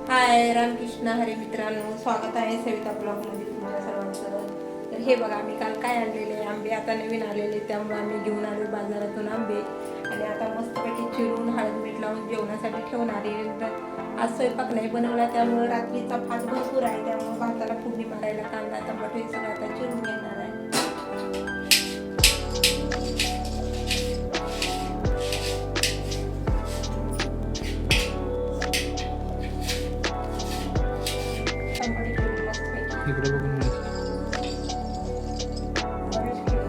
हाय रामकृष्ण हरे मित्रांनो, स्वागत आहे सविता ब्लॉगमध्ये तुमच्या सर्वांचं. तर हे बघा, आम्ही काल काय आणलेले आंबे आता नवीन आलेले, त्यामुळे आम्ही घेऊन आलो बाजारातून आंबे. आणि आता मस्तपैकी चिरून हळद मीठ लावून जेवणासाठी ठेवणार आहे. आज स्वयंपाक नाही बनवला, त्यामुळे रात्रीचा भात भरपूर आहे, त्यामुळे भाताला फोडणी मारायला कांदा टमाटर हे सगळं आता चिरून घेणार आहे. टमाटे चिरून मस्तपैकी इकडे बघून मिळते. बरेच केले.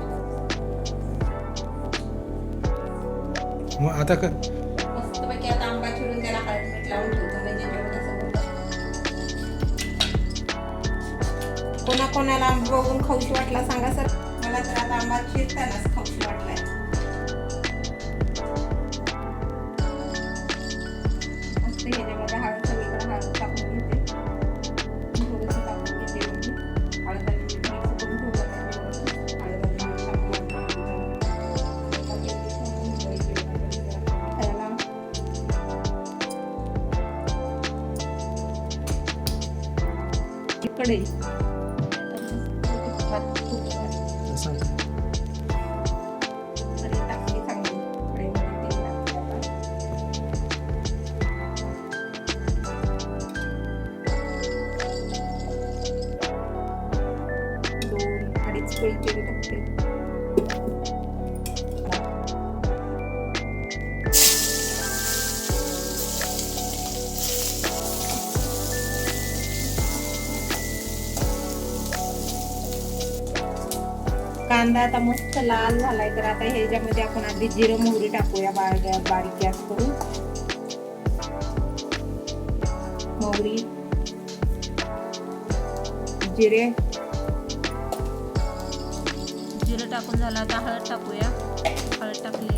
मग आता का मस्तपैकी आता आंबा चिरून त्याला हळद मीठ लावून ठेवतो, म्हणजे जेवणासोबत. कोणाकोणाला आंबा बघून खाऊशी वाटला सांगा सर. मला तर आता आंबा चिरतानाच खाऊशी वाटलाय. मस्त ह्याच्यामध्ये हळद सगळीकडे हळद टाकून घेते. थोडंसं टाकून घेते मी. हळद आणि मीठ मिक्स करून ठेवलं त्याच्यावर. हळद आणि मीठ टाकून कढई सांग? टाकली चांगली. कढईमध्ये तेल टाकते आता. 2-2.5 पळी तेल टाकते. कांदा आता मस्त लाल झालाय, तर आता ह्याच्यामध्ये आपण आधी जिरं मोहरी टाकूया. बारीक गॅस करून मोहरी जिरे जिरं टाकून झालं. आता हळद टाकूया. हळद टाकली.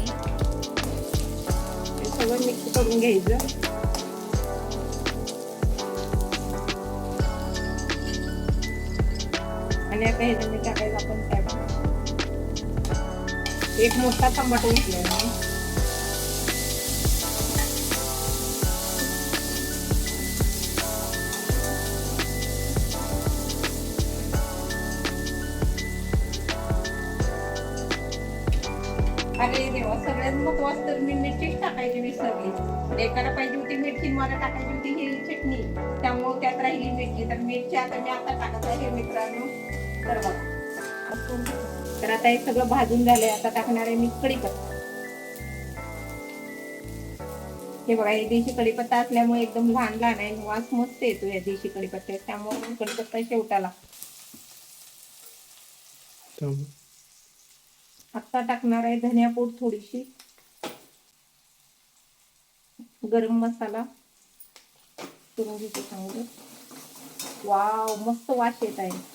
हे सगळं मिक्स करून घ्यायचं. आणि आता ह्याच्यामध्ये टाकायचं आपण टॅमॅटो. एक मोठा टमाटो घेतलेला आहे. अरे देवा, सगळ्यात महत्वाचं तर मी मिरचीच टाकायची विसरली. एकाला पाहिजे होती मिरची, मला टाकायची होती ही चटणी, त्यामुळे त्यात राहिली मिरची. तर मिरची आता मी आता टाकत आहे मित्रांनो. तर बघा, तर आता हे सगळं भाजून झालंय. आता टाकणार आहे मी कढीपत्ता. हे बघा, हे देशी कढीपत्ता असल्यामुळे एकदम लहान लहान आहे, वास मस्त येतो या देशी कढीपत्त्यात, त्यामुळे कढीपत्ता शेवटाला. आता टाकणार आहे धनियापूड थोडीशी, गरम मसाला करून घेते चांगलं. वाव, मस्त वास येत आहे.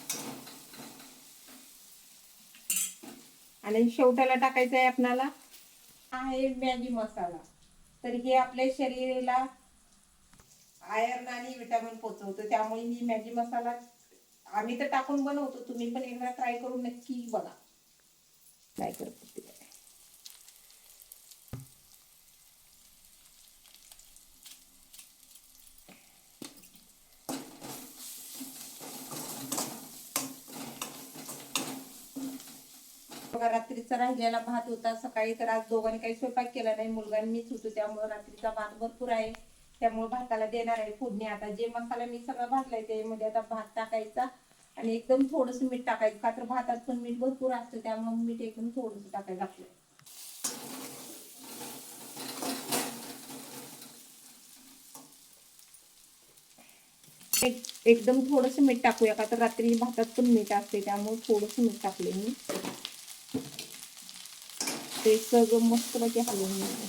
आणि शेवटाला टाकायचं आहे आपल्याला आहे मॅगी मसाला. तर हे आपल्या शरीराला आयर्न आणि विटामिन पोहोचवतो, त्यामुळे मी मॅगी मसाला आम्ही तर टाकून बनवतो. तुम्ही पण एकदा ट्राय करून नक्की बघा. ट्राय करते. बघा, रात्रीचा राहिलेला भात होता सकाळी, तर आज दोघांनी काही स्वयंपाक केला नाही, मुलगा मीच होतो, त्यामुळे रात्रीचा भात भरपूर आहे, त्यामुळे भाताला देणार आहे फोडणी. आता जे मसाला मी सगळा भाजलाय त्यामध्ये आता भात टाकायचा आणि एकदम थोडंसं मीठ टाकायचं, का तर भातात पण मीठ भरपूर असतं, त्यामुळे मीठ एकदम थोडंसं टाकायचं आपलं. एकदम थोडंसं मीठ टाकूया, का तर रात्री भातात पण मीठ असते, त्यामुळे थोडंसं मीठ टाकले मी. ते सगळं मस्तपैकी हलवून घ्यायचं.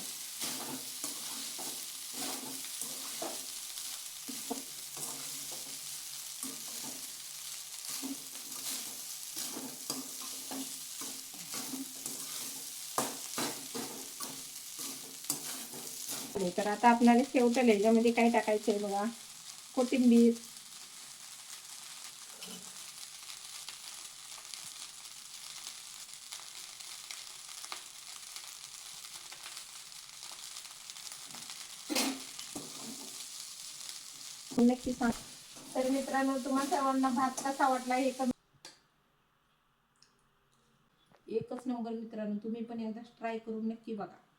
तर आता आपल्याला शेवटला याच्यामध्ये काय टाकायचंय बघा, कोथिंबीर, नक्की सांग. तर मित्रांनो, तुम्हा सर्वांना भात कसा वाटला हे एकच नंबर मित्रांनो, तुम्ही पण एकदा ट्राय करून नक्की बघा.